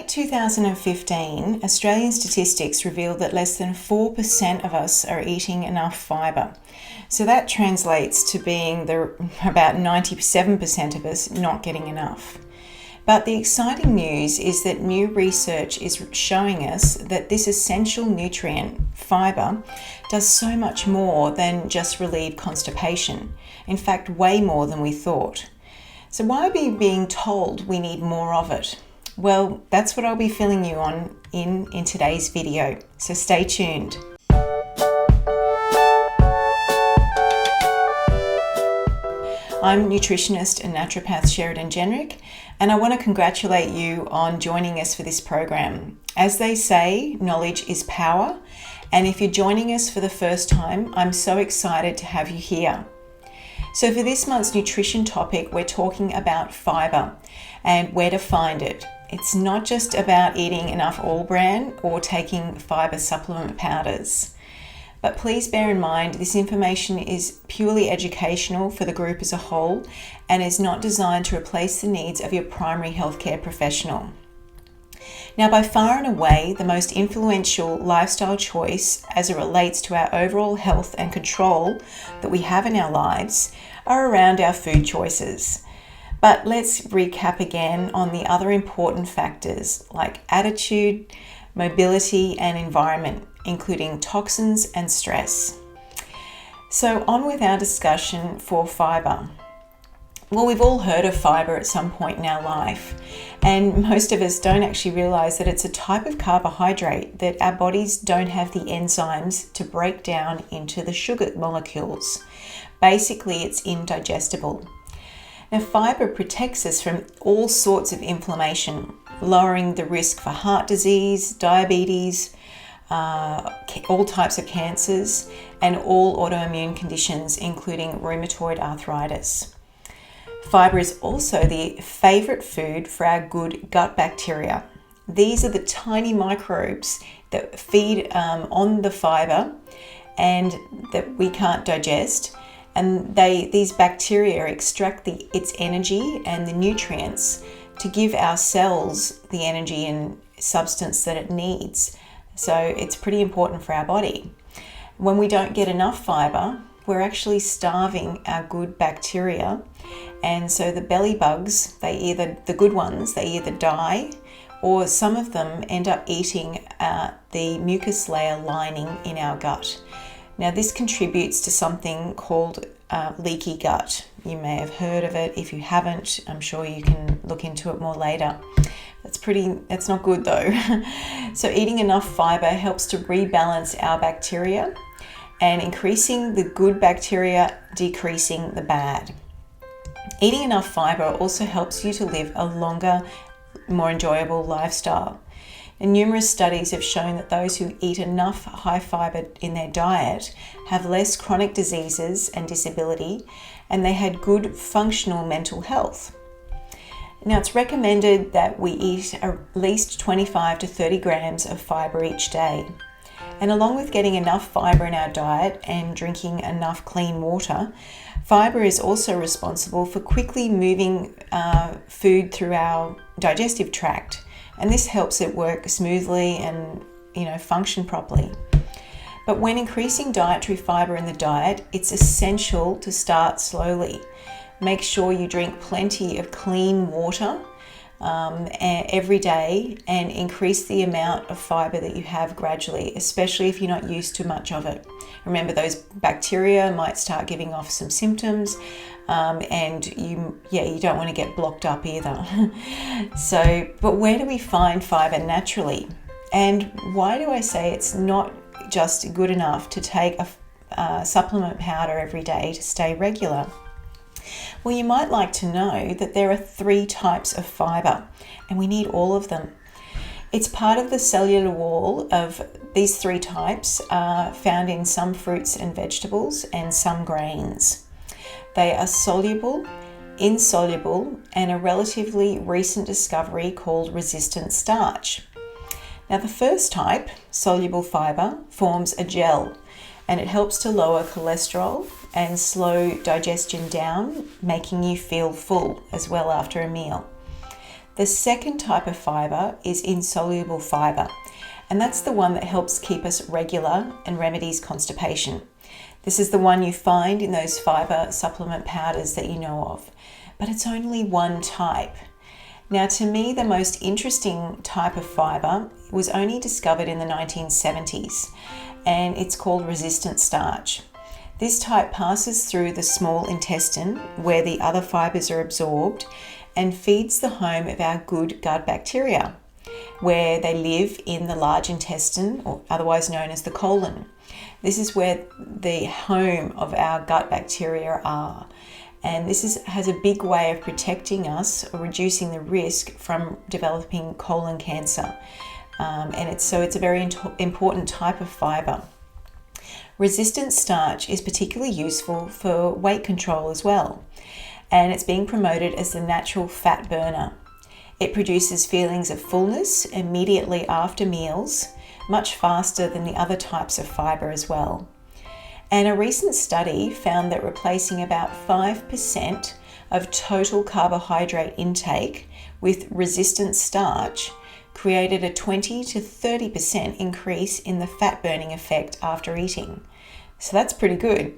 late 2015, Australian statistics revealed that less than 4% of us are eating enough fibre. So that translates to being about 97% of us not getting enough. But the exciting news is that new research is showing us that this essential nutrient, fibre, does so much more than just relieve constipation. In fact, way more than we thought. So why are we being told we need more of it? Well, that's what I'll be filling you in today's video. So stay tuned. I'm nutritionist and naturopath Sheridan Jenrick, and I want to congratulate you on joining us for this program. As they say, knowledge is power, and if you're joining us for the first time, I'm so excited to have you here. So for this month's nutrition topic, we're talking about fibre and where to find it. It's not just about eating enough all bran or taking fibre supplement powders. But please bear in mind, this information is purely educational for the group as a whole and is not designed to replace the needs of your primary healthcare professional. Now, by far and away, the most influential lifestyle choice as it relates to our overall health and control that we have in our lives are around our food choices. But let's recap again on the other important factors like attitude, mobility, and environment, including toxins and stress. So on with our discussion for fibre. Well, we've all heard of fibre at some point in our life, and most of us don't actually realise that it's a type of carbohydrate that our bodies don't have the enzymes to break down into the sugar molecules. Basically, it's indigestible. Now, fibre protects us from all sorts of inflammation, lowering the risk for heart disease, diabetes, all types of cancers, and all autoimmune conditions, including rheumatoid arthritis. Fibre is also the favourite food for our good gut bacteria. These are the tiny microbes that feed on the fibre and that we can't digest. And these bacteria extract its energy and the nutrients to give our cells the energy and substance that it needs. So it's pretty important for our body. When we don't get enough fibre, we're actually starving our good bacteria. And so the belly bugs, the good ones, they either die, or some of them end up eating the mucus layer lining in our gut. Now, this contributes to something called leaky gut. You may have heard of it. If you haven't, I'm sure you can look into it more later. That's not good though. So eating enough fibre helps to rebalance our bacteria and increasing the good bacteria, decreasing the bad. Eating enough fibre also helps you to live a longer, more enjoyable lifestyle. And numerous studies have shown that those who eat enough high fibre in their diet have less chronic diseases and disability, and they had good functional mental health. Now, it's recommended that we eat at least 25 to 30 grams of fibre each day. And along with getting enough fibre in our diet and drinking enough clean water, fibre is also responsible for quickly moving food through our digestive tract. And this helps it work smoothly and, function properly. But when increasing dietary fibre in the diet, it's essential to start slowly. Make sure you drink plenty of clean water every day and increase the amount of fibre that you have gradually, especially if you're not used to much of it. Remember, those bacteria might start giving off some symptoms, and you don't want to get blocked up either. But where do we find fibre naturally? And why do I say it's not just good enough to take a supplement powder every day to stay regular? Well, you might like to know that there are 3 types of fibre, and we need all of them. It's part of the cellular wall of these 3 types found in some fruits and vegetables and some grains. They are soluble, insoluble, and a relatively recent discovery called resistant starch. Now, the first type, soluble fibre, forms a gel, and it helps to lower cholesterol and slow digestion down, making you feel full as well after a meal. The second type of fibre is insoluble fibre, and that's the one that helps keep us regular and remedies constipation. This is the one you find in those fibre supplement powders that you know of, but it's only one type. Now, to me, the most interesting type of fibre was only discovered in the 1970s, and it's called resistant starch. This type passes through the small intestine where the other fibres are absorbed and feeds the home of our good gut bacteria, where they live in the large intestine, or otherwise known as the colon. This is where the home of our gut bacteria are. And this has a big way of protecting us or reducing the risk from developing colon cancer. And it's a very important type of fibre. Resistant starch is particularly useful for weight control as well, and it's being promoted as the natural fat burner. It produces feelings of fullness immediately after meals, much faster than the other types of fibre as well. And a recent study found that replacing about 5% of total carbohydrate intake with resistant starch created a 20 to 30% increase in the fat burning effect after eating. So that's pretty good.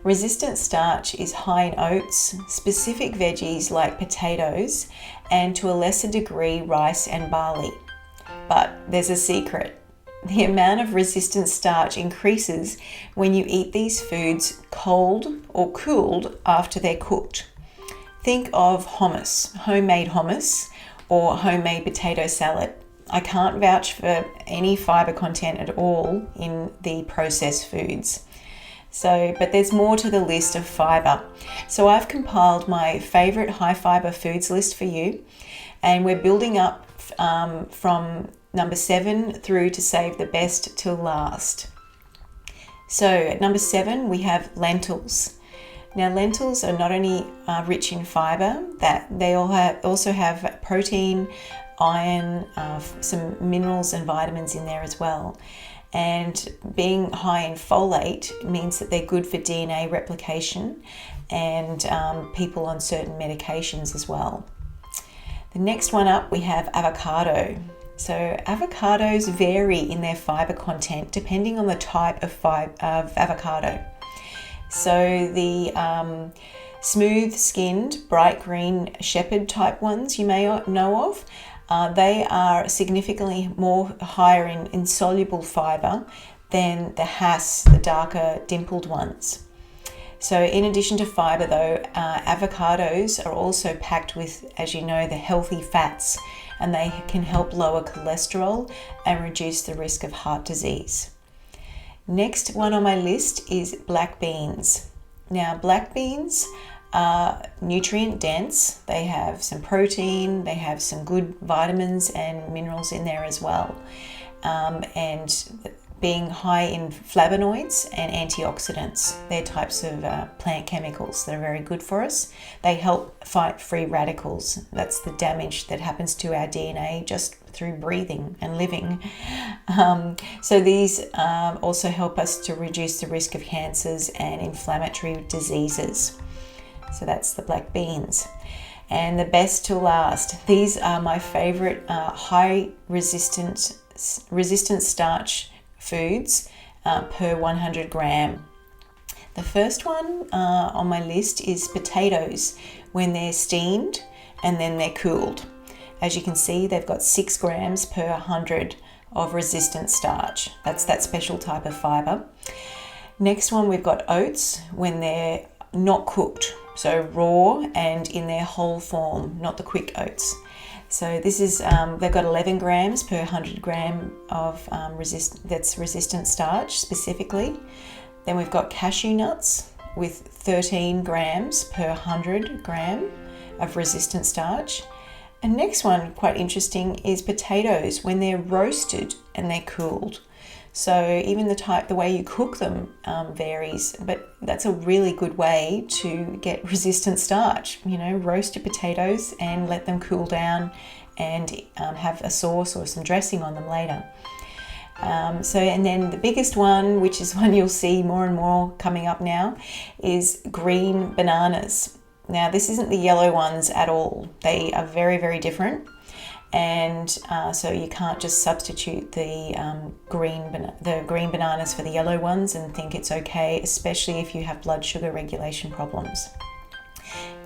Resistant starch is high in oats, specific veggies like potatoes, and to a lesser degree rice and barley. But there's a secret. The amount of resistant starch increases when you eat these foods cold or cooled after they're cooked. Think of hummus, homemade hummus, or homemade potato salad. I can't vouch for any fibre content at all in the processed foods. But there's more to the list of fibre. So I've compiled my favourite high fibre foods list for you, and we're building up from number 7 through to save the best till last. So at number 7 we have lentils. Now lentils are not only rich in fibre, that they also have protein, iron, some minerals and vitamins in there as well. And being high in folate means that they're good for DNA replication and people on certain medications as well. The next one up, we have avocado. So avocados vary in their fibre content depending on the type of avocado. So the smooth-skinned, bright green shepherd type ones you may know of, they are significantly more higher in insoluble fibre than the Hass, the darker dimpled ones. So in addition to fibre though, avocados are also packed with, as you know, the healthy fats, and they can help lower cholesterol and reduce the risk of heart disease. Next one on my list is black beans. Now black beans are nutrient dense. They have some protein, they have some good vitamins and minerals in there as well. And being high in flavonoids and antioxidants, they're types of plant chemicals that are very good for us. They help fight free radicals. That's the damage that happens to our DNA just through breathing and living. So these also help us to reduce the risk of cancers and inflammatory diseases. So that's the black beans. And the best to last, these are my favorite high resistant starch foods per 100 gram. The first one on my list is potatoes when they're steamed and then they're cooled. As you can see, they've got 6 grams per 100 of resistant starch. That's that special type of fibre. Next one, we've got oats when they're not cooked, so raw and in their whole form, not the quick oats. So this is, they've got 11 grams per 100 gram of resistant starch specifically. Then we've got cashew nuts with 13 grams per 100 gram of resistant starch. And next one, quite interesting, is potatoes when they're roasted and they're cooled. So even the way you cook them varies, but that's a really good way to get resistant starch. You know, roast your potatoes and let them cool down and have a sauce or some dressing on them later. And then the biggest one, which is one you'll see more and more coming up now, is green bananas. Now, this isn't the yellow ones at all. They are very, very different. And so you can't just substitute the green bananas for the yellow ones and think it's okay, especially if you have blood sugar regulation problems.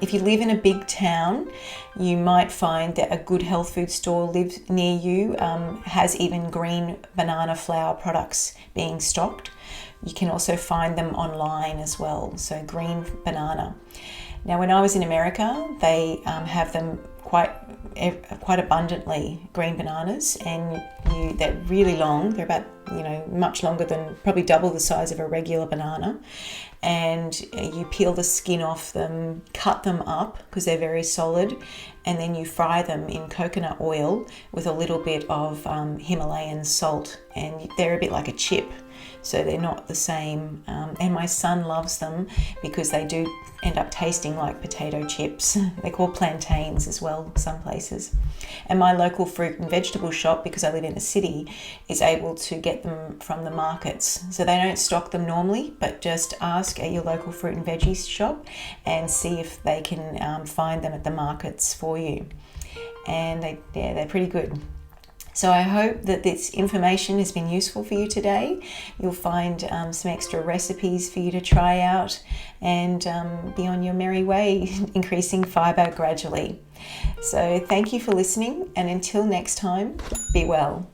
If you live in a big town, you might find that a good health food store near you has even green banana flour products being stocked. You can also find them online as well, so green banana. Now, when I was in America, they have them quite abundantly, green bananas, and they're really long. They're about, much longer than, probably double the size of a regular banana. And you peel the skin off them, cut them up because they're very solid, and then you fry them in coconut oil with a little bit of Himalayan salt, and they're a bit like a chip. So they're not the same. And my son loves them because they do end up tasting like potato chips. They're called plantains as well, some places. And my local fruit and vegetable shop, because I live in a city, is able to get them from the markets. So they don't stock them normally, but just ask at your local fruit and veggies shop and see if they can find them at the markets for you. And they're pretty good. So I hope that this information has been useful for you today. You'll find some extra recipes for you to try out and be on your merry way, increasing fibre gradually. So thank you for listening, and until next time, be well.